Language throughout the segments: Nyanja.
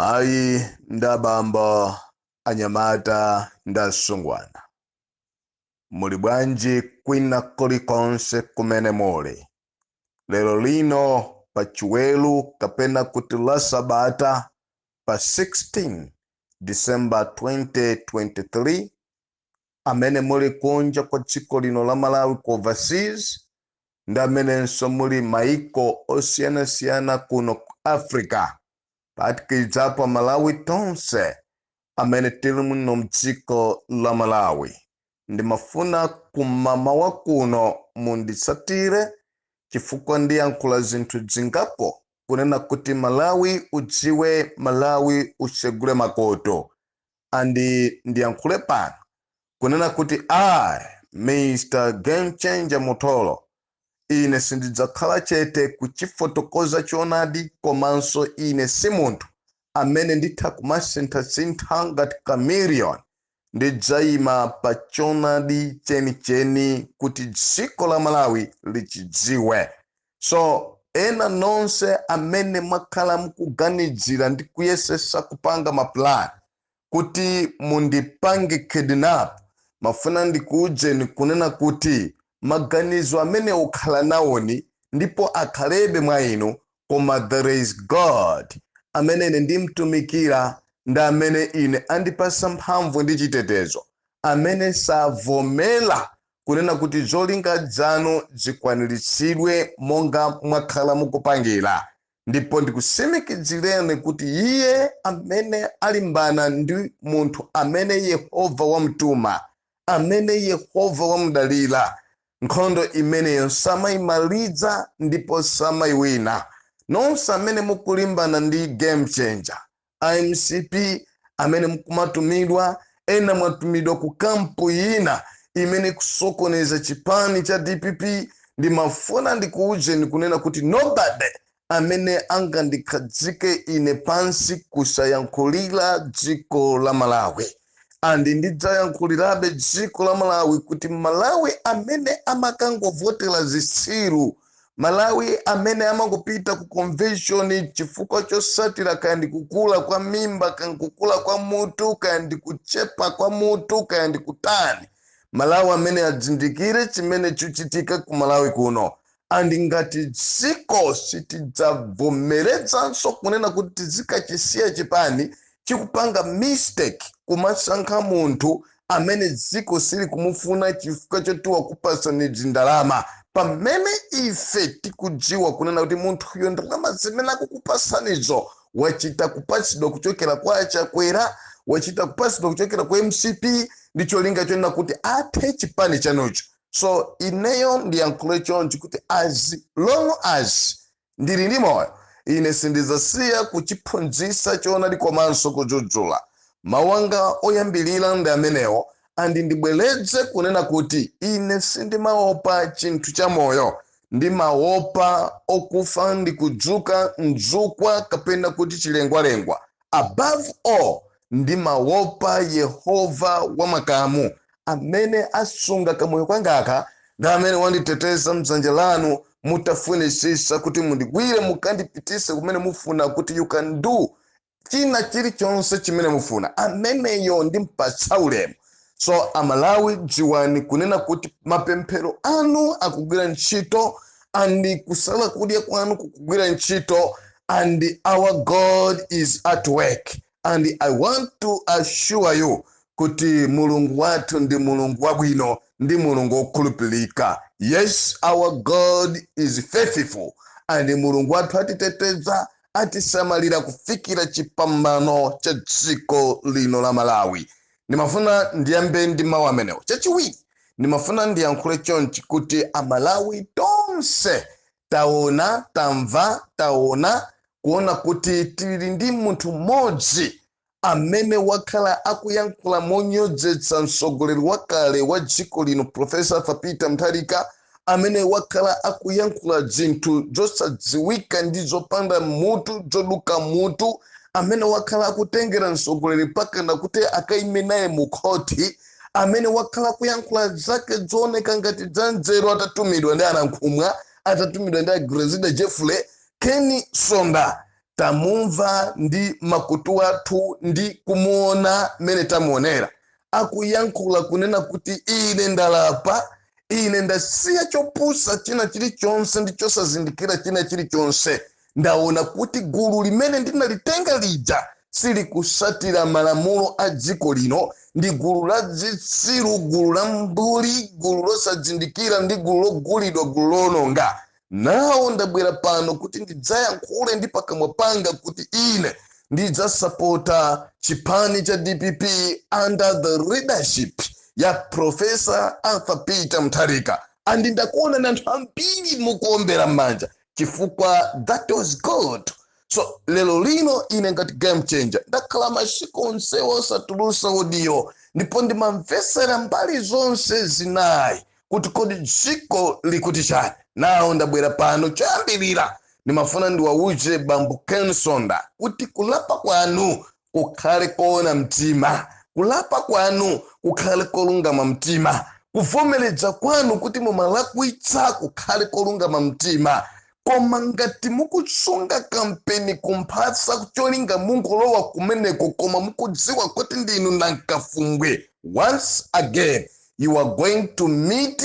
Mai ndabamba anyamata ndasungwana. Muli bwanji kwina kulikonse kumene muli. Lero lino pachiwelu kapena kuti la sabata pa 16 December 2023 amene muli kunja kwa dziko lino la Malawi ku overseas ndamenenso muli maiko osiyana kuno ku Africa patikidzapo Malawi tonse amene tili muno mdziko la Malawi. Ndimafuna kumama wa kuno munditsatire chifukwa ndiyankhula zinthu zingapo kunena kuti Malawi udziwe, Malawi usegule makoto. Andi ndiyankhule pano kunena kuti Mr. Game Changer Mutholo ine sindidzakhala chete kuchifotokoza choonadi komanso ine si munthu amene nditha kumasintha ngati chameleon. Ndidzayima pa choonadi chenicheni kuti dziko la Malawi lichidziwe. So ena nonse amene mwakhala mukuganizira ndi kuyesesa kupanga maplan kuti mundipange kidnap, mafuna ndikuujeni kunena kuti maganizo amene ukhala nawoni ndipo akhalebe mwa inu, koma there is God amene ine ndimtumikira ndi amene ine andipasa mphamvu ndi chitetezo, amene savomera kunena kuti zolinga zanu zikwaniritsidwe monga mwakhala mukupangira. Ndipo ndikusimikizireni kuti iye amene alimbana ndi munthu amene Yehova wamtuma, amene Yehova wamdalira, nkhondo imeneyo samayimaliza ndipo samayiwina. Nonse amene mukulimbana ndi Game Changer IMCP amene mukumatumidwa, ena mwatumidwa ku kampu ina imene kusokoneza chipani cha DPP, ndimafuna ndikuujeni kunena kuti nobody amene angandikhadzike ine pansi kusayankhulira dziko la Malawi. Andi ndidzayankhulirabe dziko la Malawi kuti Malawi amene amakangovotera zitsiru, Malawi amene amangopita ku convention chifukwa chosatira kandi kukula kwa mimba, kandi kukula kwa mutu, kandi kuchepa kwa mutu, kandi kutani. Malawi amene adzindikire chimene chuchitika ku Malawi kuno. Andi ngati dziko sitidzavomerezanso kunena kuti zikachisiya chipani chikupanga mistake kumasankha munthu amene dziko sili kumufuna chifukwa chotiwa kupasa ni ndalama, pamene ife tikudziwa kunena kuti munthu uyo ndalama zimene akukupasanizo wachita kupasidwa kuchokera kwa achakwera, wachita kupasidwa kuchokera kwa MCP, ndicho linga chonena kuti athe chipani chanucho. So ineyo ndiyankhule chonchi kuti as long as ndili ndi moyo ine sindidzasiya kuchiphunzitsa choonadi komanso kudzudzula. Mawanga oyambilira ndi amenewo, andi ndibweretse kunena kuti ine sindimaopa chinthu cha moyo, ndimaopa okufa ndi kudzuka mdzukwa kapena kuti chilengwalengwa. Above all ndimaopa Yehova wamakamu amene asunga kamoyo kwangaka ndi amene wanditeteza mdzanja lanu mutafunisisa kuti mundigwire mukandipitise kumene mufuna kuti you can do china chilichonse chimene mufuna. Ameneyo ndimpatsa ulemu. So Amalawi dziwani kunena kuti mapemphero anu akugwira ntchito, andi kusala kudya kwanu kukugwira ntchito, and our God is at work. And I want to assure you kuti mulungu wathu ndi mulungu wabwino, ndi mulungu wokhulupirika. Yes, our God is faithful. And mulungu wathu atiteteza, atisamalira kufikira chipambano cha dziko lino la Malawi. Ndimafuna ndiyambe ndi mawu amenewo. Chachiwiri ndimafuna ndiyankhule chonchi kuti Amalawi tonse taona kuona kuti tili ndi munthu mmodzi amene wakhala akuyankhula monyodzetsa mtsogoleri wakale wa dziko lino Professor Arthur Peter Mutharika, amene wakhala akuyankhula zinthu zosadziwika ndi zopanda mutu, zoduka mutu, amene wakhala akutengera mtsogoleri paka nakuti akaime naye mu khoti, amene wakhala akuyankhula zake zooneka ngati zanzeru atatumidwa ndi anankhumwa, atatumidwa ndi agresida Jeffrey. Ken Msonda tamumva ndi makutu athu ndi kumuona mene tamuonera. Akuyankhula kunena kuti ine ndalapa, ine ndasiya chopusa china chilichonse ndi chosazindikira china chilichonse. Ndaona kuti gulu limene ndinalitenga lija sili kusatira malamulo a dziko lino, ndi gulu la zitsiru, gulu la mbuli, gulu losazindikira ndi gulu logulidwa, gulu lononga. Nawo ndabwera pano kuti ndidzayankhule ndi pakamwa panga kuti ine ndidzasapota chipani cha DPP under the leadership ya Professor Arthur Peter Mutharika. Andi ndakuona na anthu ambiri mukuombera manja chifukwa that was good. So lero lino ine ngati game changer ndakhala masiku onse osatulusa audio ndipo ndimamvesera mbali zonse zinayi kuti kodi dziko likuti chani. Nawo ndabwera pano choyambirira ndimafuna ndiwauze bambo Ken Msondaa kuti kulapa kwanu kukhale koona mtima, kulapa kwanu kukhale kolungama mtima, kuvomereza kwanu kuti mumalakwitsa kukhale kolungama mtima. Koma ngati mukusunga kampeni kumphasa cholinga mungolowa kumeneko koma mukudziwa kuti ndinu nankafungwe, once again you are going to meet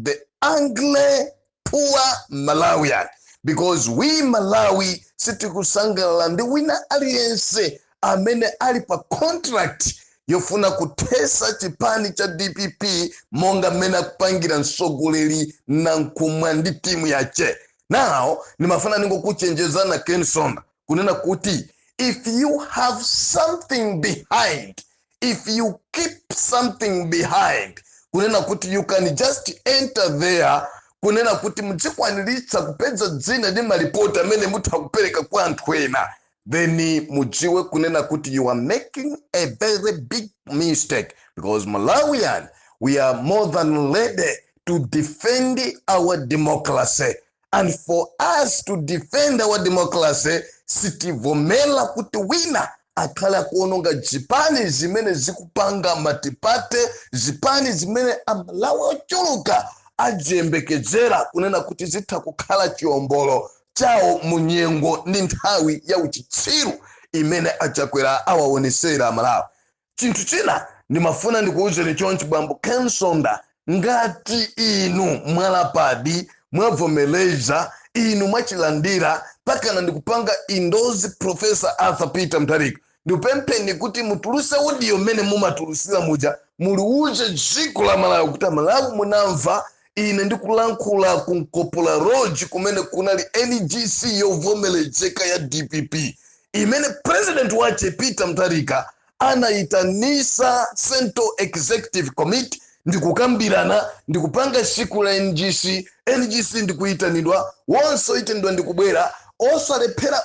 the ugly poor Malawian, because we Malawi sitikusangalala ndi wina aliyense amene ali pa contract yofuna kutesa chipani cha DPP monga mene akupangira mtsogoleri na nkumwa ndi timu yache. Now nimafuna ningokuchenjezana Ken Msondaa kunena kuti if you have something behind, if you keep something behind, kunena kuti you can just enter there, kunena kuti mudzikwaniritsa kupedza dzina ndi malipoti amene mutakupereka kwa anthu ena, then mudziwe kunena kuti you are making a very big mistake, because Malawian, we are more than ready to defend our democracy. And for us to defend our democracy, sitivomela kuti wina akhala kuononga zipani zimene zikupanga matipate, zipani zimene amalawi ochuluka ajembekezera kunena kuti zitha kukhala chiombolo chawo munyengo ndi nthawi ya uchitsiru imene achakwera awaonesera amalawi. Chinthu china ndimafuna ndikuwuzeni chonchi bambo Ken Msondaa, ngati inu mwalapadi, mwavomeleza, inu mwachilandira pakana ndikupanga indozi Professor Arthur Peter Mutharika, ndipempeni kuti mutuluse audio mene mumatulusira muja muliuze dziko la Malawi kuti Malawi munamva ine ndikulankhula kunkopola roji kumene kunali NGC yovomelezeka ya DPP imene president wache Peter Mutharika anaitanisa Central Executive Committee ndikukambirana ndikupanga siku la NGC ndikuitanidwa wonso itendwa ndikubwera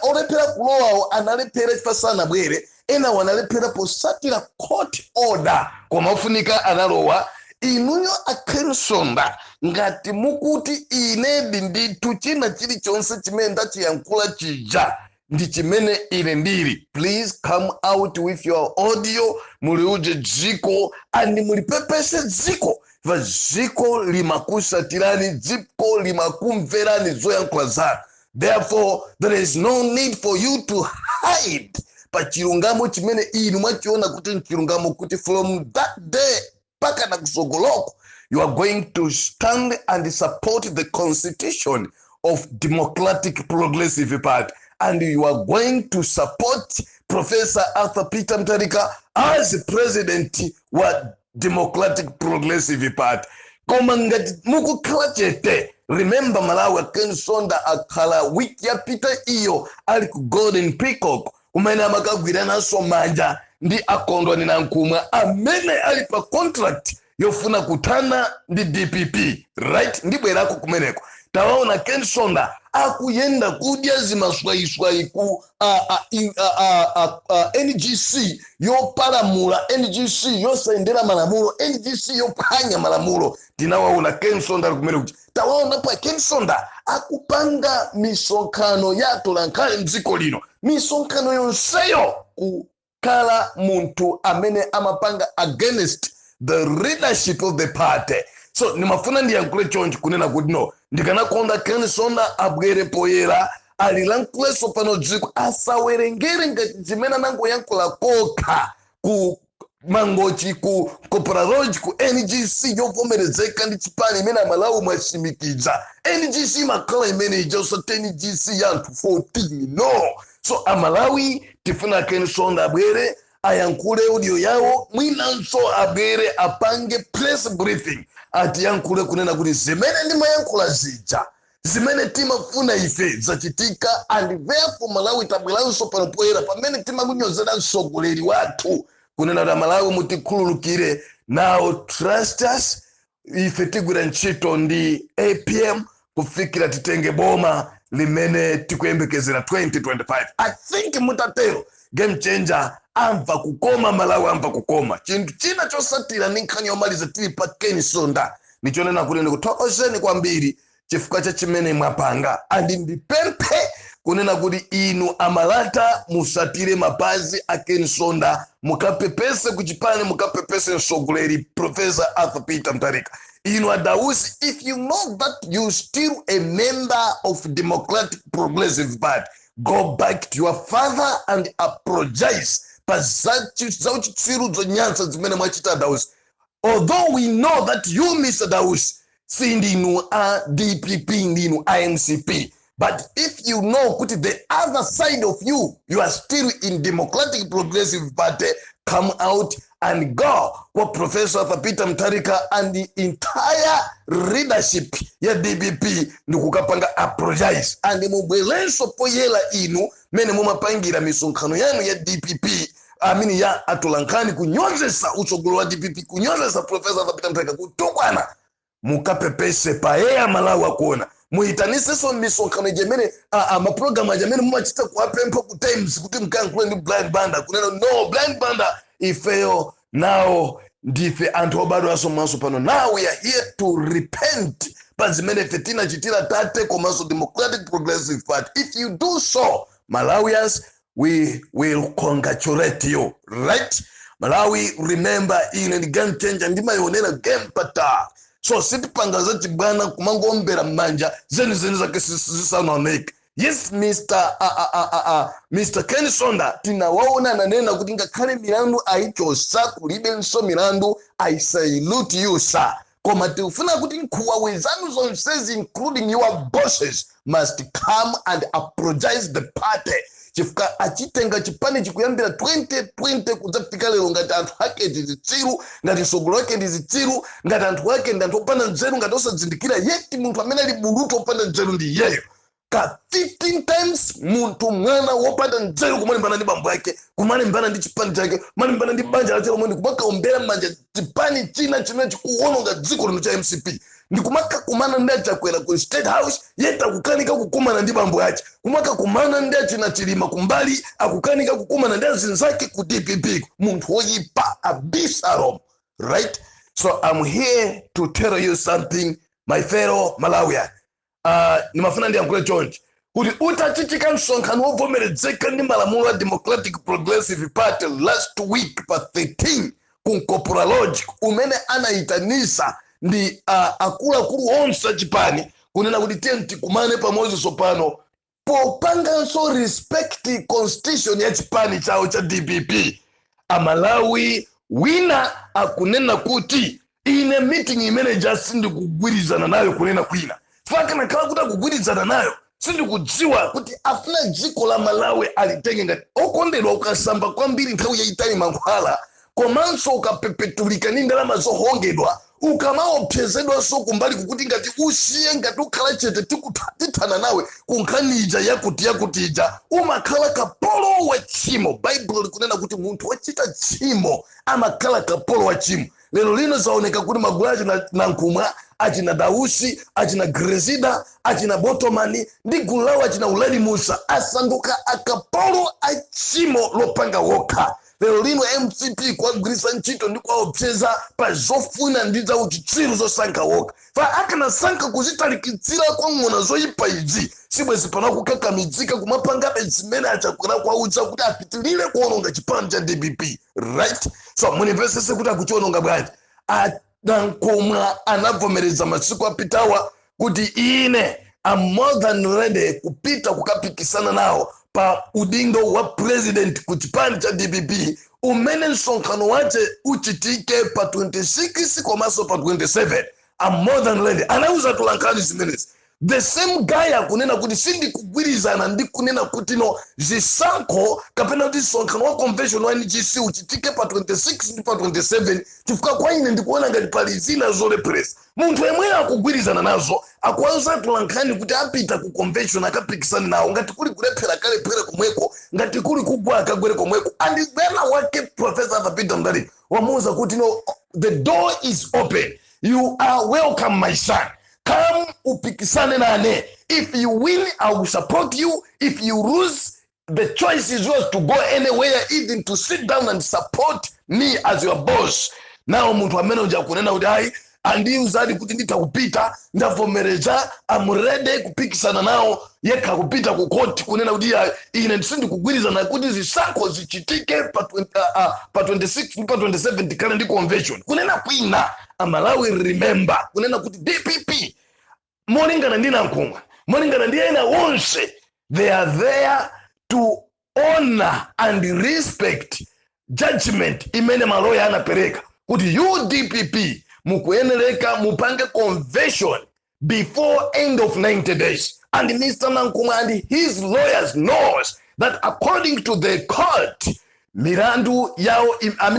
olepera kulowawo analepera chifasana bwere ena wanalephera posatira court order koma ofunika analowa. Inuyo a Ken Msondaa ngati mukuti ine ndithu china chilichonse chimene ndachiyankhula chija ndi chimene ine ndili, please come out with your audio, muliuze dziko and mulipepese dziko, va dziko limakusatirani, dziko limakumverani zoyankhula zanu. Therefore there is no need for you to hide pa chilungamo chimene inu mwachiona kuti chilungamo kuti from that day paka na kusogoloko you are going to stand and support the constitution of Democratic Progressive Party, and you are going to support Professor Arthur Peter Mutharika as president wa Democratic Progressive Party. Koma ngati mukukhala chete, remember Malawi Ken Msondaa akhala wiki yapita iyo ali ku Golden Peacock kumene amakagwirana manja ndi akondwa ni nankumwa amene ali pa contract yofuna kutana ndi DPP, right? Ndibwerako kumeneko tawaona Ken Msondaa akuyenda kudya zimaswaiswai ku NGC yopalamula, NGC yosayendera malamulo, NGC yophwanya malamulo. Tinawaona Ken Msondaa kumeneko kuti tawaona pa Ken Msondaa akupanga misonkhano yatolankhale mdziko lino, misonkhano yonseyo kukhala muntu amene amapanga against the leadership of the party. So nimafuna ndiyankhule chonchi kunena kuti no, ndikanakonda Ken Msondaa abwere poyera alilankhuleso pano dziko asawerengere ngati zimene anangoyankhula kokha ku Mangochi, ku Cooperative, ku NGC yovomerezeka ndi chipani imene Malawi mwashimikiza. NGC makhala imene ijaso NGC ya anthu 14 no. So Malawi tifuna Ken Msonda abwere ayankhule audio yawo, mwinanso abwere apange press briefing atiyankhule kunena kuti zimene ndimayankhula zija zimene timafuna ife zachitika, and therefore Malawi tabweranso panopoera pamene timakunyozera mtsogoleri wathu kunena kuti Malawi mutikhululukire. Now trust us, ife tigwira ntchito ndi APM kufikira titenge boma limene tikuyembekezera 2025. I think mutatero game changer amva kukoma, Malawi amva kukoma. Chinthu china chosatira ndi nkhani yomaliza tili pa Ken Msonda nichonena kuti ndikuthokozeni kwambiri chifukwa cha chimene mwapanga, andi ndipemphe kunena kuti inu amalata musatire mapazi a Ken Msonda, mukapepese kuchipani, mukapepese mtsogoleri Professor Arthur Peter Mutharika. Inu adausi, if you know that you still a member of Democratic Progressive Party, go back to your father and apologize. Although we know that you, Mr. Daus, sindinu a DPP, ndinu IMCP, but if you know put the other side of you, you are still in Democratic Progressive Party, come out and go with Professor Arthur Peter Mutharika and the entire leadership ya DPP ndikukapanga apologize and mubwelenso poyela inu mene mumapangira misonkhano yanu ya DPP amini ya atulankani kunyozesa utsogolo wa DPP, kunyozesa Professor Arthur Peter Mutharika kutukwana mukapepese paeya Malawi akuona muhitanise so misonkhano jemene maprogramu jemene mumachita kuwapempa ku times kuti mkankule ndi blind banda kunena no blind banda ifeyo now ndife anthu obadwa asomaso pano. Now we are here to repent pa zimene fetina chitira tate komanso Democratic Progressive Party. If you do so, Malawians, we will congratulate you, right? Malawi, remember in the game changer ndima yonena game pata. So sitipanga za chibwana kumangombera manja zeni zake zisanaoneka. Yes, Mr. Ken Msonda tinawaona nanena kuti ngakhale milandu aichosa kulibe nso milandu I salute you sir. Koma tifuna kuti nkhuwa wezanu zonsezi including your bosses must come and apologize the party. Chifukwa achitenga chipani chikuyambira 2020 kudzafika lero ngati anthu ake ndizitsiru, ngati sogolo ake ndizitsiru, ngati anthu ake ndi anthu opanda nzeru, ngati osadzindikira yeti munthu amene ali bulutu opanda nzeru ndi yeyo. Ka 15 times muntu mwana wopanda nzeru kumalimbana ndi bambo yake, kumalimbana ndi chipani chake, kumalimbana ndi banja lake lomwe kumakaombera manja chipani china chimene chikuwononga dziko lino cha MCP. Ndikumaka kumana ndi achakwera ku State House yeta kukanika kukumana ndi bambo yake, kumaka kumana ndi achina chilima kumbali akukanika kukumana ndi azinzake ku DPP. Muntu woyipa abyssal, right? So I'm here to tell you something, my fellow Malawian. Nimafuna ndi yankule chonchi kuti utachitika msonkhano wovomerezeka ndi malamulo wa Democratic Progressive Party last week pa 13 kunkopura logic umene anaitanisa ndi akuluakulu onse achipani kunena kuti tenti kumane pamodzi sopano popanganso respect constitution ya chipani chawo cha DPP. Amalawi wina akunena kuti ine meeting imene just ndikugwirizana nayo kunena kwina faka nakhala kuti akugwirizana nayo sindikudziwa kuti afuna dziko la Malawi alitenge ngati okondedwa ukasamba kwambiri nthawi yayitali mankhwala komanso ukapepetulika ndi ndalama zohongedwa ukamaopsezedwa so kumbali kukuti ngati usiye ngati ukhala chete tikutithana nawe kunkhanija yakutija umakhala kapolo wa tchimo. Bible likunena kuti munthu wachita tchimo amakhala kapolo wa tchimo. Lero lino zaoneka kuti magulu achina Nankumwa, achina Dausi, achina Grezida, achina Botomani ndi gulu lawo achina Uledi Musa asanduka akapolo a tchimo lopanga wokha. Lero lino MCP kwagwirisa ntchito ndi kwaopseza pa zofuna ndi za uchitsiru zosankha wokha. Fa akanasankha kuzitalikitsira kwa ng'ona zoyipa izi sibwezi pana kukakamizika kumapangabe zimene achakwera kwaudza kuti apitilire kuononga chipani cha DPP, right? So munimvesese kuti akuchiononga bwanji. Nankumwa anavomereza masiku apitawa kuti ine I'm more than ready kupita kukapikisana nao pa udindo wa president ku chipani cha DPP umene msonkhano wache uchitike pa 26 komanso pa 27. I'm more than ready. Anauza tulankhani zimenezi. The same guy akunena kuti sindi kugwirizana ndi kunena kuti no zisankho kapena kuti msonkhano wa convention wa NGC uchitike pa 26 ndi pa 27 chifukwa kwa ine ndikuona ngati pali zina zolepresa. Munthu yemwe akugwirizana nazo akuwauza tulankhani kuti apita ku convention akapikisana nawo ngati kuli kulephera kalephera komweko ngati kuli kugwa akagwere komweko. And bwana wake Professor Arthur Peter Mutharika wamuuza kuti no, the door is open, you are welcome my son. Come upikisane nane. If you win, I will support you. If you lose, the choice is yours to go anywhere, even to sit down and support me as your boss. Now muntu amene uja kunena kuti hai andi uzadi kuti nditakupita ndavomereza I'm ready kupikisana nao yekha kupita ku court kunena kuti ine ndisindi kugwirizana kuti zisankho zichitike pa 26 pa 27 tikale ndi convention kunena kwina Malawi remember kunena kuti DPP molingana ndi Nankhumwa molingana ndi ena wonse they are there to honor and respect judgment imene maloya anapereka kuti DPP mukuyenereka mupange convention before end of 90 days. And Mr. Nankhumwa and his lawyers knows that according to the court mirandu yao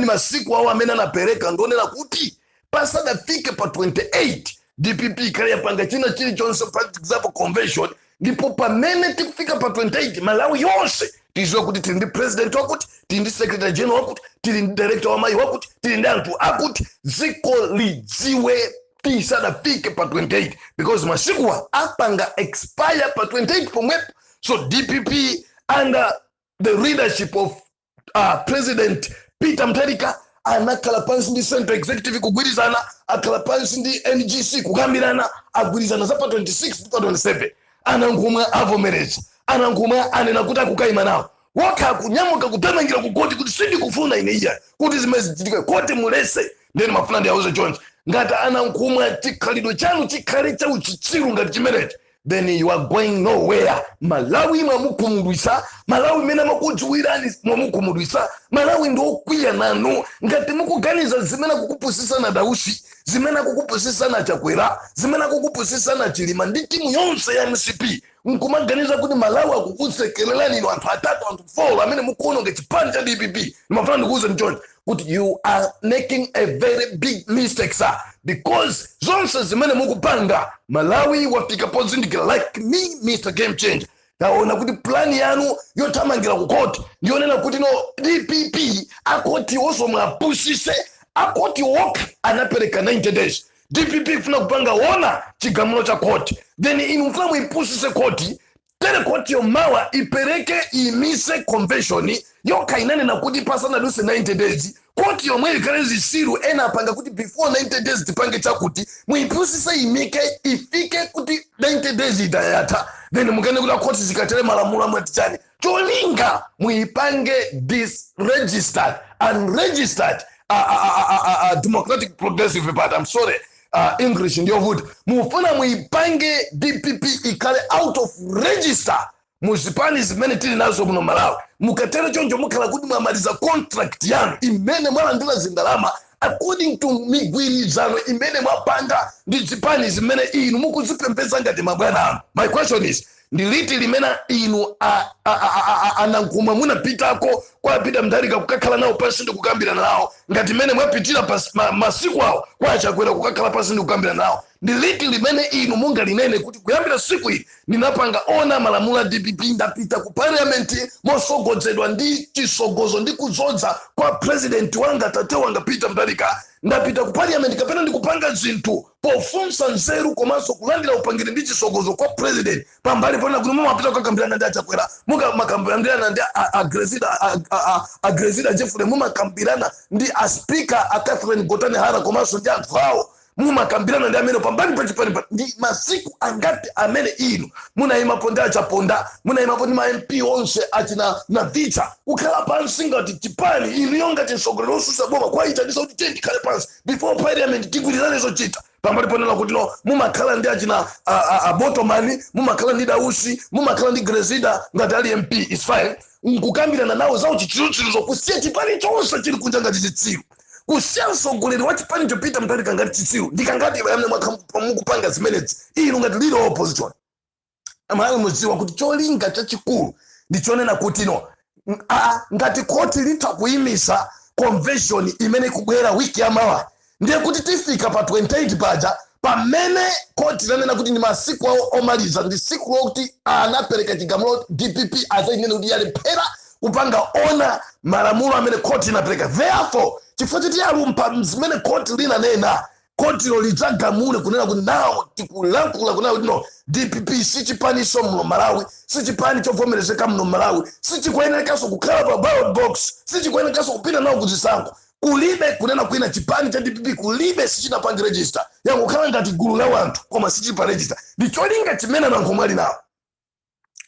masiku ao amene anapereka ndonena kuti pasadafike pa 28 DPP kale yapanga china chilichonse practice convention ndipo pamene tikufika pa 28 Malawi yonse tizwe kuti tili ndi president wakuti tili ndi secretary general wakuti tili ndi director wa mayi wakuti tili ndi anthu akuti dziko lidziwe tisadafike pa 28 because masikuwa apanga expire pa 28 pomwepo. So DPP under the leadership of President Peter Mutharika anakhala pansi ndi Central Executive kugwirizana akhala pansi ndi NGC kukambirana agwirizana za pa 26 pa 27. Anankhumwa avomereza Anankhumwa anena kuti akukaima nawo wakha kunyamuka kutemangira ku koti kuti sindi kufuna ine iya kuti zimezi zichitike koti mulese ndeni mafuna ndi auze Jones ngati Anankhumwa chikhalidwe chanu chikhale cha uchitsiru ngati chimenechi then you are going nowhere. Malawi mwamukhumudwisa Malawi mena makudziwirani mwamukhumudwisa Malawi ndo okwiya nanu ngati mukuganiza zimena kukupusisa na Dausi zimena kukupusisa na Chakwera zimena kukupusisa na Chilima ndi timu yonse ya MCP nkumaganiza kuti Malawi akukutsekelelani ino anthu atatu anthu 4 amene mukuona ngechipani cha DPP nimafuna ndikuuze John kuti you are making a very big mistake sir because zonse zimene mukupanga Malawi wafika pozindikira like me Mr. Game Changer taona kuti plan yanu yotamangira ku court ndionena kuti no DPP akoti oso mwapusise akoti walk anapereka 90 days DPP funa kupanga wona chigamulo cha court then inufuna muipusise court tele court yomawa ipereke imise convention yokainane na kuti pasana duse 90 days court yomwe ikale zisiru ena apanga kuti before 90 days tipange chakuti muipusise imike ifike kuti 90 days idayata then mukane kula court zikatele malamulo amatichani cholinga muipange this registered unregistered Democratic Progressive Party. I'm sorry, English ndio vuta. Mufuna muipange DPP ikale out of register. Muzipani zimene tili nazo muno Malawi. Mukatera chonjo mukala kuti mwamaliza contract yanu imene mwalandira zindalama according to migwirizano imene mwapanga ndi zipani zimene inu mukuzipembedza ngati mabwana anu. My question is ndiliti limena inu Anankhumwa munapitako kwa Peter Mutharika kukakhala nawo pasi ndi kukambirana nawo ngati mene mwapitira masiku awo kwa Chakwera kukakhala pasi ndi kukambirana nawo ndiliti limene inu mungalinene kuti kuyambira siku ili ninapanga ona malamulo DPP ndapita ku parliament mosogodzedwa ndi chisogozo ndi kuzodza kwa president wanga tate wanga Peter Mutharika ndapita ku parliament kapena ndikupanga zinthu pofunsa nzeru komanso kulandira upangire ndi chisogozo kwa president pambali pona kuti mumapita kukambirana ndi Chakwera mumakambirana ndi agresida Jeffrey mumakambirana ndi speaker Catherine Gotane Hara komanso ndi anthu awo mumakambirana ndi amene pambani pa chipani ndi masiku angati amene inu munayima ponda achaponda munayima pondi ma MP onse achina na vita kukhala pansi ngati chipani inu yongati mtsogoleri osusa boma kwayitanisa kuti tendi khale pansi before parliament tigwirizane zochita pambali ponena kuti no mumakhala ndi achina abotomani mumakhala ndi dausi mumakhala ndi gresida ngati ali MP is fine nkukambirana nawo za uchitsiru zokusiya chipani chonse chili kunja ngati chitsiru kusiya mtsogoleri wa chipani chopita Mutharika ngati chitsiru ndikangati bayamne mukupanga zimenezi inu ngati Lero opposition amalawi mudziwa kuti cholinga chachikulu ndichonena kuti no ngati koti litha kuyimisa convention imene kubwera wiki ya mawa ndiye kuti tifika pa 28 paja pamene koti lanena kuti ni masiku omaliza ndi siku lokuti anapereka chigamulo DPP azainene kuti yalephera kupanga ona malamulo amene koti inapereka therefore chifukwa choti alumpa zimene koti linanena koti lo lidzagamule kunena kuti nawo tikulankhula kunena kuti no DPP si chipani so mno Malawi si chipani chovomerezeka mno Malawi si chikuyenerekanso kukhala pa ballot box si chikuyenerekanso kupita nawo kuzisankho kulibe kunena kwina chipani cha DPP kulibe sichinapanga register yakukhala ngati gulu la wanthu koma sichipa register ndi cholinga chimene nankhomwe ali nawo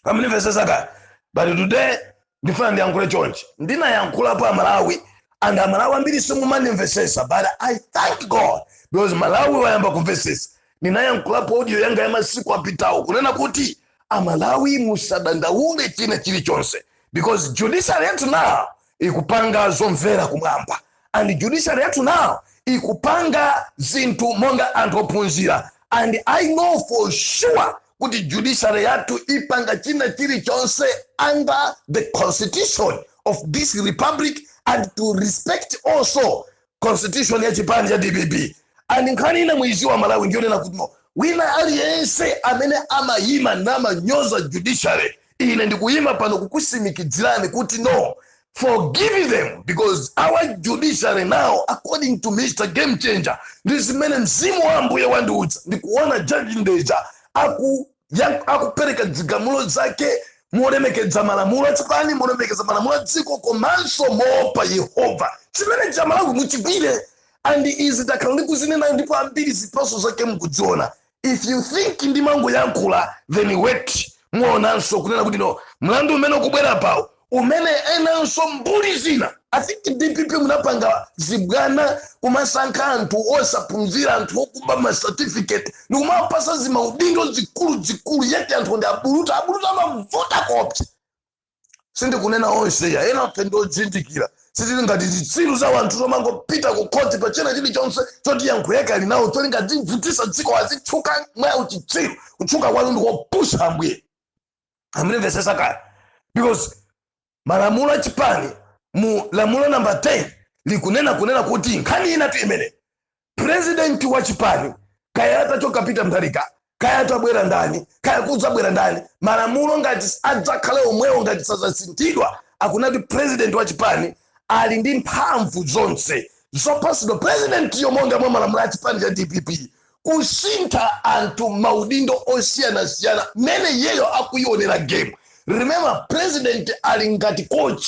pamene kaya but today ndifuna ndiyankhule chonchi ndinayankhula pa Malawi and Malawi ambiri simumanimvesesa but I thank God because Malawi wayamba kumvesesa ndinayankhula pa audio yanga ya masiku apitawo kunena kuti Malawi musadandaule china chilichonse because judiciary yathu now ikupanga zomvera kumwamba and judiciary yathu now ikupanga zinthu monga anthu ophunzira and I know for sure kuti judiciary yathu ipanga china chilichonse under the constitution of this republic and to respect also constitution ya chipani cha DPP and nkhani ina mwizi wa Malawi ndiyonena kuti no wina aliyense amene amayima namanyoza judiciary ine ndikuyima pano kukusimikizirani kuti no forgive them because our judiciary now according to Mr. Game Changer ndizimene mzimu wa Ambuye wandiudza ndikuona judge Ndeja akupereka zigamulo zake molemekedza malamulo achipani molemekedza malamulo adziko komanso moopa Yehova chimene cha Malawi muchigwire and is takhalani kuzinena ndipo ambiri zipaso zake mukudziona if you think ndi mangu yankhula then wait muonanso kunena kuti no mlandu umene ukubwera pawo umene enanso mbuli zina I think DPP munapanga zibwana kumasankha anthu osaphunzira anthu okuba ma certificate nikumapasa zimaudindo zikulu yeti anthu ndi abuluta amavuta kopsa sindikunena onse ya ena pendo dzindikira sizili ngati zitsiru za wanthu zomangopita ku koti pachena chilichonse choti yankho yake ali nawo cholinga dzivutisa dziko azitchuka mwa uchitsiru kutchuka kwanu ndikopusha Ambuye amene kaya because malamulo achipani mu lamulo number 10 likunena kuti nkhani ina tu imene president wa chipani kaya atachoka Peter Mutharika kaya atabwera ndani kaya kudzabwera ndani malamulo ngati adzakhala omwewo ngati sazasinthidwa akunati president wa chipani ali ndi mphamvu zonse zopasidwa president yomonga mwa malamulo achipani cha DPP kusintha anthu maudindo osiyanasiyana mene yeyo akuyionera game. Remember, president ali ngati coach,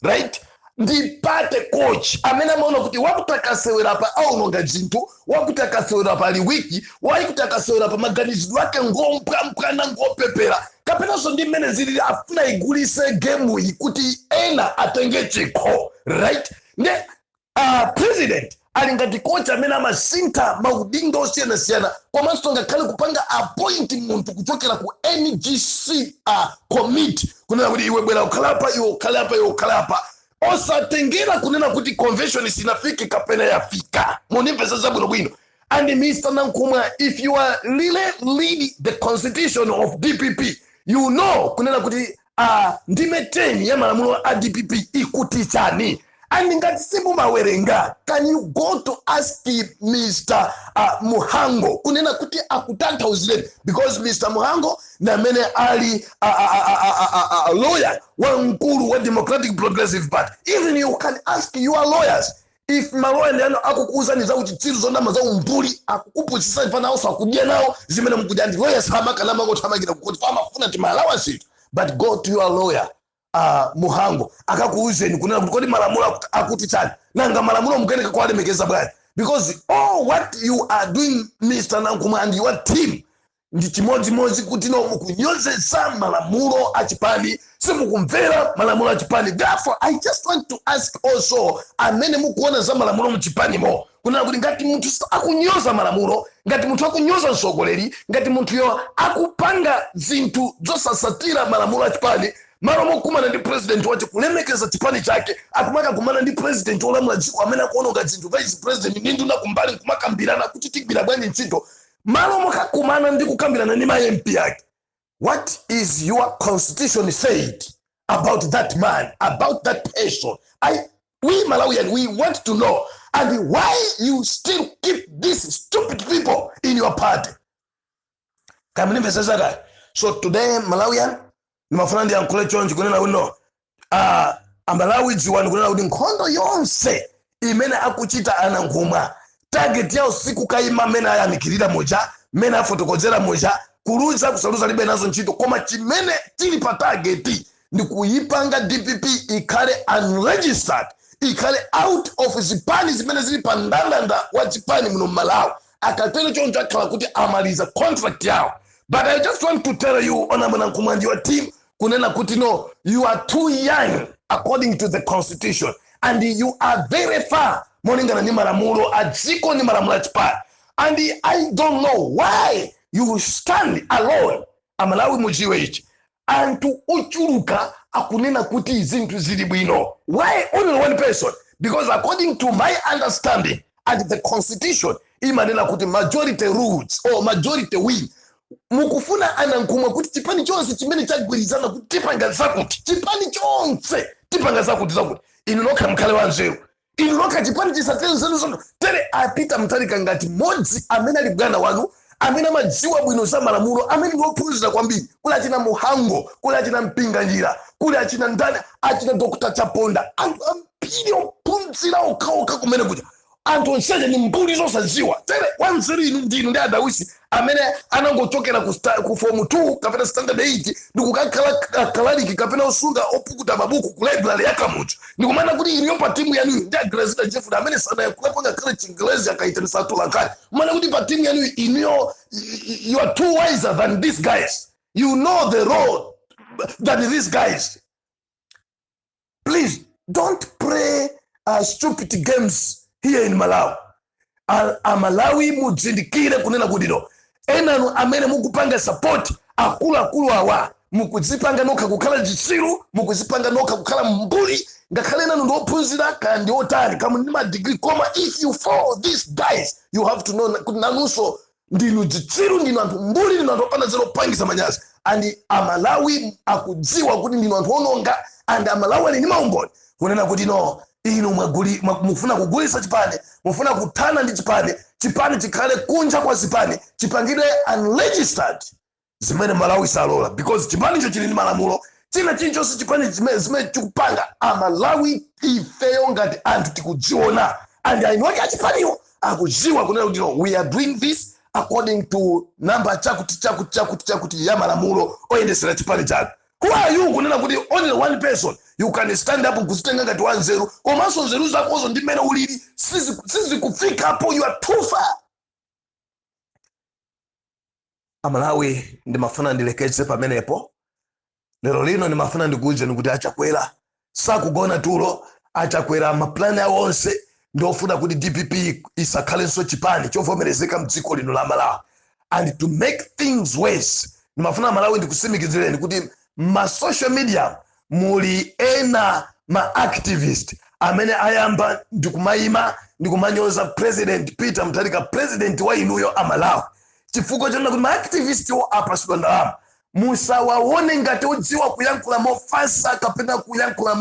right? Ndipate coach amene amaona kuti wakutakasewera pa aunonga zinthu wakutakasewera pa liwiki wakutakasewera pa maganizidwe ake ngompwana ngopepera kapenanso ndi mmene zili afuna igulise game iyi kuti ena atenge chikho, right? Ne president ali ngati coach amene amasintha maudindo osiyanasiyana komanso ngakhale kupanga appoint munthu kuchokera ku NGC committee kunena kuti iwe bwera ukhalapa osatengera kunena kuti convention sinafiki kapena yafika munimvesa zabwino bwino. And Mr. Nankumwa, if you are really leading the constitution of DPP, you know kunena kuti ndime 10 ya malamulo a DPP ikuti chani. And ngati simu mawerenga, can you go to ask Mr. Muhango kunena kuti akutanthauzire, because Mr. Muhango na mene ali lawyer wa mkulu wa Democratic Progressive Party. Even you can ask your lawyers. If malawyer ndiyano akukuza ni za uchitsiru zonama za umbuli akukupusisa ifana also akudye nao zimene mkudandi lawyers hamaka na mango tamagira kukoti fama funa tima allowance, but go to your lawyer Muhango akakuuzeni kunena kuti malamulo akuti chani nanga malamulo mukeneka kwa alemekeza bwana because all what you are doing, Mr. Nankuma, and your team, ndi chimodzi kuti no mukunyozesa malamulo a chipani, simukumvera malamulo a chipani. Therefore, I just want to ask also, amene mukuona za malamulo mu chipani mo, kuna kuti ngati munthu akunyoza malamulo, ngati munthu akunyoza mtsogoleri, ngati munthu yo akupanga zinthu zosasatira malamulo a chipani, malo mokumana ndi president wacho kulemekeza chipani chake, akumaka kumana ndi president olamula dziko amene akuononga zinthu, vice president ndi nduna kumbali kumakambirana kuti tigwira bwanji ntchito, malo mokakumana ndi kukambirana ndi ma MP yake. What is your constitution said about that man, about that person? We Malawian, we want to know, and why you still keep these stupid people in your party. So today, Malawian, nimafuna ndi yankule chonchi kunena uno, Malawi dziwa kunena kuti nkhondo yonse imene akuchita Anankhumwa, target yao siku kaima mena ayamikirira moja, mena afotokozera moja, kuruza kusaluza libe nazo ntchito, koma chimene tili pa target ndi kuyipanga DPP ikhale unregistered, ikhale out of zipani zimene zili pa ndandanda wa chipani muno Malawi. Akatero choncho akhala kuti amaliza contract yao. But I just want to tell you, Honorable Nankuma and your team, kunena kuti no, you are too young according to the constitution, and you are very far moningana ni malamulo a dziko ni malamulo a chipani. And I don't know why you stand alone, Malawi mudziwa ichi, and to uchuluka akunena kuti zinthu zili bwino. Why only one person? Because according to my understanding and the constitution, imanena kuti majority rules or majority win. Mukufuna Anankhumwa kuti chipani chonse chimene chagwirizana kuti tipanga zakuti, chipani chonse tipanga zakuti inu nokha mkhale wa nzeru, inu nokha chipani chisatero nzeru zono tere Peter Mutharika ngati modzi amene ali bwana wanu, amene amadziwa bwino za malamulo, amene ndi ophunzira kwambiri, kuli achina Muhango, kuli achina Mpinga njira, kuli achina ndale, achina Dr. Chaponda, anthu ambiri ophunzira okhaokha kumene kuja, anthu onseje ni mbuli zosadziwa. Tere wanzeru inu ndinu ndi adawisi amene anangochokera ku form 2 kapena standard 8 ndikukakhala kalaliki kapena osunga opukuta mabuku ku library yakamucho, ndikumana kuti iliyo pa timu yanu ndi Agrazida Jeff amene sanayakulepo ngakhale Chingelezi akayitanisa atulankali, kumana kuti pa timu yanu iniyo you are too wiser than these guys, you know the road than these guys. Please don't play stupid games here in Malawi. Malawi mudzindikire kunena kuti no, enanu amene mukupanga support akulu awa, mukudzipanga nokha kukhala chitsiru, mukudzipanga nokha kukhala mbuli, ngakhale enanu ndi ophunzira kandi otani kama ndi ma degree, koma if you follow these guys you have to know kuti nanunso ndinu chitsiru, ndinu anthu mbuli, ndinu anthu opanda zero pangisa manyazi, and Malawi akudziwa kuti ndinu anthu ononga, and Malawi ali ndi maumboni kunena kuti no, inu mufuna kugulisa chipani, mufuna kuthana ndi chipani chikhale kunja kwa zipani, chipangidwe unregistered, zimene Malawi salola, because chipani cho chili ndi malamulo, china chilichonse chipani zimene chikupanga Malawi ifeyo ngati anthu tikudziona, and I know ya chipaniyo akudziwa kunena kuti no, we are doing this according to number chakuti ya malamulo oyendesera chipani chake. Who are you kunena kuti only one person you can stand up kuzitenga ngati wanzeru, komanso nzeru zakozo ndi mmene ulili sizi kufika hapo, you are too far. Malawi ndimafuna ndilekeze pamenepo. Lero lino ndimafuna ndikuuze kuti achakwera sakugona tulo, achakwera maplani awo onse ndofuna kuti DPP isakhalenso chipani chovomerezeka mdziko lino la Malawi. And to make things worse, ndimafuna Malawi ndikusimikizireni kuti ma social media muli ena ma activist amene ayamba ndikumayima ndikumanyoza President Peter Mutharika, president wa inuyo Malawi, chifukwa chonena kuti ma activist wo apasidwa ndalama. Musawaone ngati odziwa kuyankhula mofasa kapena kuyankhula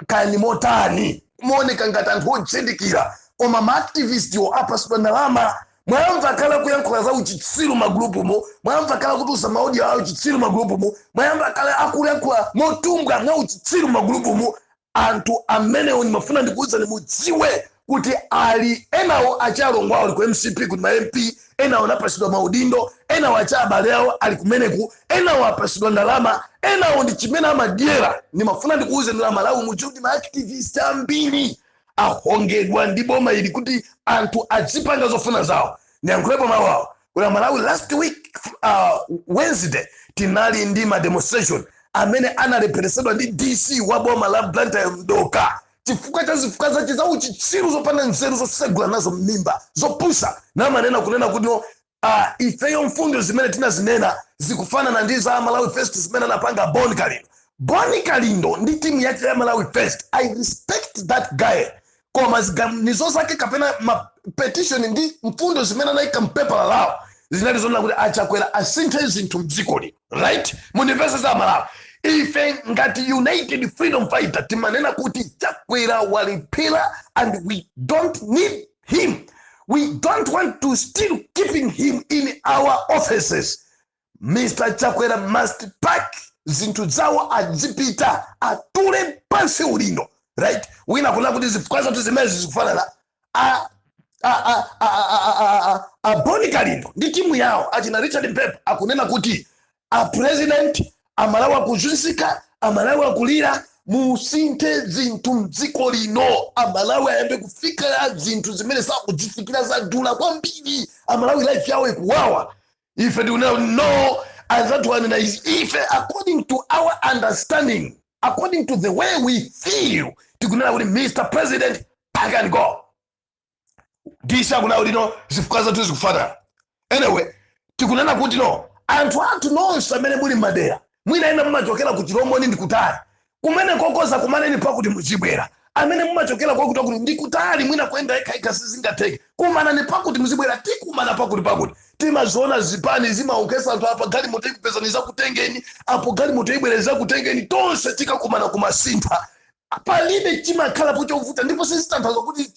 kani motani, muoneka ngati anthu odzindikira, koma ma activist wo apasidwa ndalama. Mwayamba kala kuyankhula za uchitsiru magrupu mo, mwayamba kala kutusa maudi ya uchitsiru magrupu mo, mwayamba kala akuyankhula motumbwa na uchitsiru magrupu mo. Anthu amene oni mafuna ndikuuza ni mudziwe kuti ali enawo achalongwa ali ku MCP kuti ma MP, enawo napasidwa maudindo, enawo achabale yawo ali kumeneku, enawo apasidwa ndalama, enawo ndi chimene amadyera. Ni mafuna ndikuuze ndala Malawi mudziwe kuti ma activist ambiri ahongedwa ndi boma ili kuti anthu azipanga zofuna zawo. Ndiyankhulepo mawu awo. Kuna Malawi last week Wednesday tinali ndi ma demonstration amene anareperesedwa ndi DC wa boma la Blantyre Mdoka chifukwa cha zifukwa zace za uchitsiru zopanda nzeru zosegula nazo mmimba zopusa namanena kunena kuti ifeyo mfundo zimene tinazinena zikufanana ndi za Malawi First zimene anapanga Boni Kalindo. Boni Kalindo ndi timu yake ya Malawi First. I respect that guy. Koma nizo zake kapena ma petition ndi mfundo zimene anayika mpepala lawo zinali zonena kuti achakwera asinthe zinthu mdzikoli, right? Munivesa za Malawi ife ngati United Freedom Fighter timanena kuti Chakwera walipira and we don't need him. We don't want to still keeping him in our offices. Mr. Chakwera must pack zinthu zawo azipita atule pansi ulindo, right? Wina kuna kuti zifukwa zatu zimezi zikufanana Boni Kalindo ndi timu yawo achina Richard Mpemba akunena kuti president Malawi akuzunzika, Malawi akulira musinthe zinthu mdziko lino. Malawi ayambe kufika zinthu zimene sakuzifikira zadula kwambiri. Malawi life yawo ikuwawa. Ife no, as that one is ife according to our understanding, according to the way we feel, tikunena kuti Mr. President pack and go. Disha kuna ulino zifukwa zatu zikufanana. Anyway, tikunena kuti no anthu athu nonse amene muli madera mwina ena mumachokera ku Chiromoni ndi kutali kumene kokoza kumaneni pakuti muzibwera amene mumachokera kwa kuti ndi kutali mwina kwenda ikaika sizingateke kumana ni pakuti muzibwera tikumana pakuti timaziona zipani zimaukesa anthu apa gali moto ikupezaniza kutengeni apo gali moto ibwereza kutengeni tonse tikakumana kumasintha palibe chimakhala pochovuta ndipo sizitanthaza kuti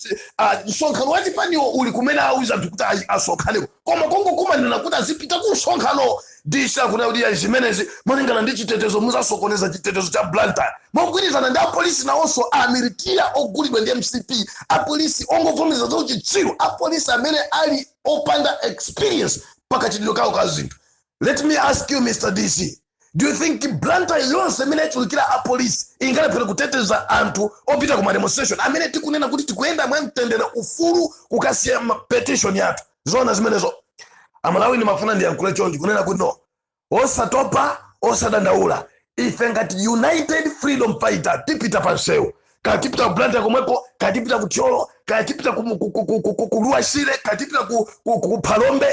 msonkhano wa chipani uli kumene auza anthu kuti asonkhane koma kongo kumanena kuti azipita ku msonkhano. Disha kuna udia zimenezi moningana ndi chitetezo muzasokoneza chitetezo cha Blantyre mogwirizana ndi apolisi nawonso amilitira ogulidwa ndi MCP apolisi ongovomereza za uchitsiru apolisi amene ali opanda experience pakachitidwe kawo ka zinthu. Let me ask you Mr. DC, do you think Blantyre yonse imene ichulukira apolisi ingalephera kuteteza anthu opita kuma demonstration amene tikunena kuti tikuyenda mwamtendere ufulu kukasiya petition yathu zona zimenezo? Amalawi ni mafuna ndi yankule chonji kunena kuti no osatopa osadandaula ife ngati United Freedom Fighter tipita pansewu katipita Blantyre komwepo katipita kucholo katipita kuluashire katipita kuphalombe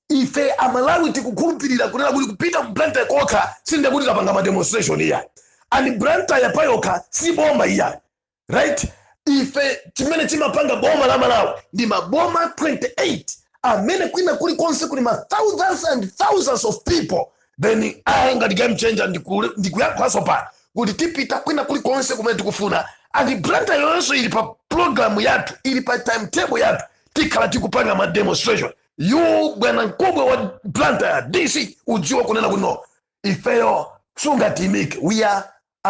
ife Amalawi tikukhulupirira kunena kuti kupita Blantyre kokha sinde kuti tapanga ma demonstration iya and Blantyre payoka si bomba iya, right? Ife chimene chimapanga boma la Malawi ndi maboma 28 amene kwina kuli konse kuli ma thousands and thousands of people. Then ayenga the game changer ndikuyankhaso pa kuti tipita kwina kuli konse kumene tikufuna and Blantyre yonse ili pa program yathu ili pa timetable yathu tikhala tikupanga ma demonstration. You bwana mkubwa wa Blantyre DC ujiwa kunena kuti no ifeyo sungatimike, we are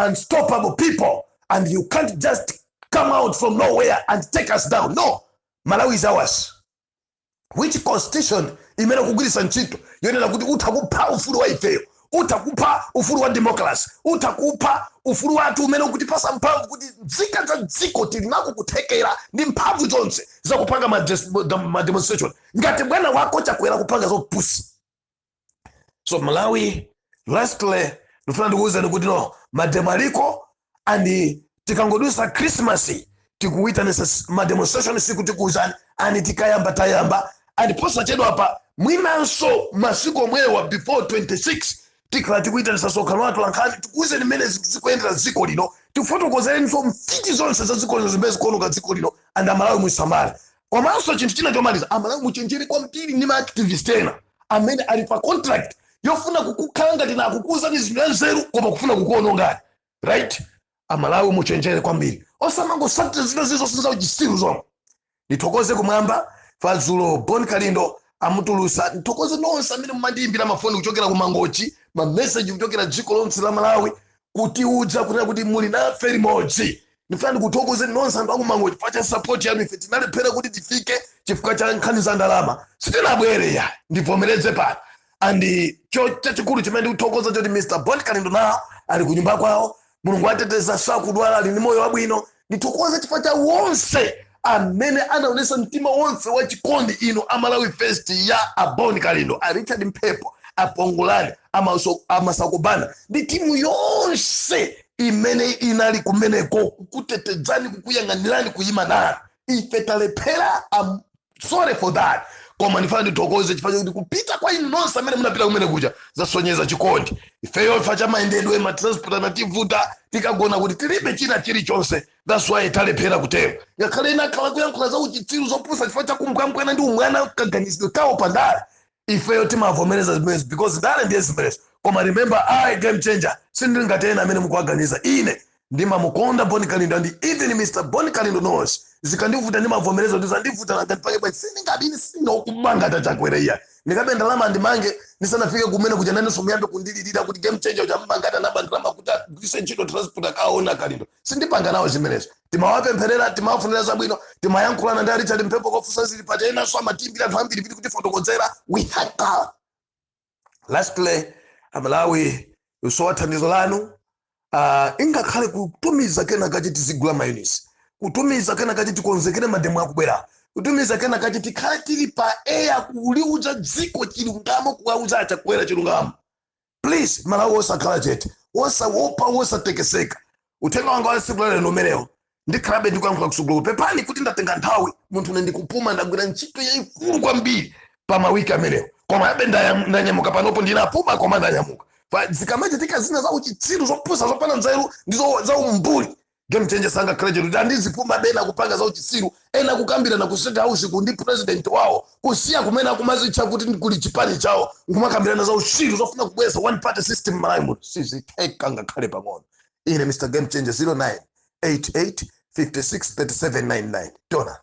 unstoppable people and you can't just come out from nowhere and take us down. No, Malawi is ours. Which constitution imene kugwirisa ntchito yonena kuti utakupa ufulu wa ifeyo, utakupa ufulu wa democracy, utakupa ufulu wathu umene ukutipasa mphamvu kuti nzika za dziko tilinako kuthekera ndi mphamvu zonse za kupanga ma demonstration ngati bwana wako Chakwera kupanga zopusi. So Malawi lastly ndifuna ndikuwuzani kuti no mademaliko and tikangodusa Christmas tikuwitanisa ma demonstration siku tikuwuzani and tikayamba and posachedwapa mwinanso masiku omwewa before 26 tikhala tikuwitanisa msonkhano wathu lankhani tikuwuzeni mmene zikuyendera dziko lino tifotokozereniso mfiti zonse za dziko lino zimene zikuoneka dziko lino and Amalawi musamale. Komanso chinthu china chomaliza Amalawi muchenjere kwambiri ndi ma activist ena amene ali pa contract yofuna kukukhala ngati na kukuwuzani zinthu nzeru koma kufuna kukuonongani, right? Amalawi muchenjere kwambiri osamangosatira zinthu zizo uchitsiru zomwe. Nithokoze kumwamba Fadzulo Boni Kalindo amutulusa nithokoze nonse amene mumandiyimbira mafoni kuchokera ku Mangochi ma message kuchokera dziko lonse la Malawi kuti udza kunena kuti muli nafe limodzi. Ndifuna kuthokoze nonse anthu aku Mangochi pacha support yanu ife tinalephera kuti tifike chifukwa cha nkhani za ndalama sitinabwere ya ndivomereze pano and chachikulu chimene ndikuthokoza choti Mr. Boni Kalindo nawo ali kunyumba kwawo Mulungu ateteza sakudwala ali ndi moyo wabwino ndithokoza chifukwa cha wonse amene anaonesa mtima wonse wa chikondi ino Malawi First ya aboni kalindo a Richard Mphepo apongolani amasakobana ndi timu yonse imene inali kumeneko kukutetezani kukuyang'anirani kuyima nanu. Ife talephera, I'm sorry for that. Koma ndifana ndithokoze chifukwa kuti kupita kwa inu nonse amene munapita kumene kuja zasonyeza chikondi. Ifeyo ifa cha mayendedwe matransport anativuta tikagona kuti tilibe china chilichonse. That's why talephera kutero. Ngakhale inakhala kuyankhula za uchitsiru zopusa chifukwa cha kumkwamkwena ndi umwana kaganizidwe kawo pandale. Ifeyo timavomereza zimenezi because ndale ndiye zimenezi. Koma remember, I game changer sindili ngati ena amene mukuwaganiza. Ine ndimamukonda Boni Kalindo and even Mr. Boni Kalindo knows zikandivuta ndimavomereza kuti zandivuta ngati pake pa sindingabini sinokubanga chakwera iya ndikabe ndalama ndimange ndisanafike kumene kuja nane somuyambe kundililira kuti game changer uchamubangata nabandalama kuti kuse ntchito transport akaona Kalindo sindipanga nawo zimenezo. Timawapempherera, timawafunira zabwino, timayankhulana ndi Richard Mphepo kofusa zili pati ena so amatimbira anthu ambiri kuti fotokozera. We had God. Lastly, Malawi usowa thandizo lanu. Ingakhale kutumiza kena kati tizigula mayonnaise, kutumiza kena kati tikonzekere mademo akubwera, kutumiza kena kati tikhale tili pa air kuliuza dziko chilungamo kuwauza achakwera chilungamo. Please, Malawi osakhala chete, osawopa osatekeseka. Uthenga wanga wa siku lero umenewo ndikhalabe ndikuyankhula kusukulu pepani kuti ndatenga nthawi munthu ndikupuma ndagwira ntchito yayikulu kwambiri pa mawiki amenewo. Koma yabe ndanyamuka panopo ndinapuma koma ndanyamuka. Zikamachitika zina za uchitsiru zopusa zopanda nzeru ndizo za umbuli. Game changer sanga kreje kuti andizipuma bena kupanga za uchitsiru ena kukambira na kuseta house kundi president wao kusiya kumena kumazicha kuti kuli chipani chao ngumakambirana za uchitsiru zofuna kubweza one party system Malawi sisi tekanga khale pang'ono. Ine Mr. Game Changer 0988 56 3799 Dona.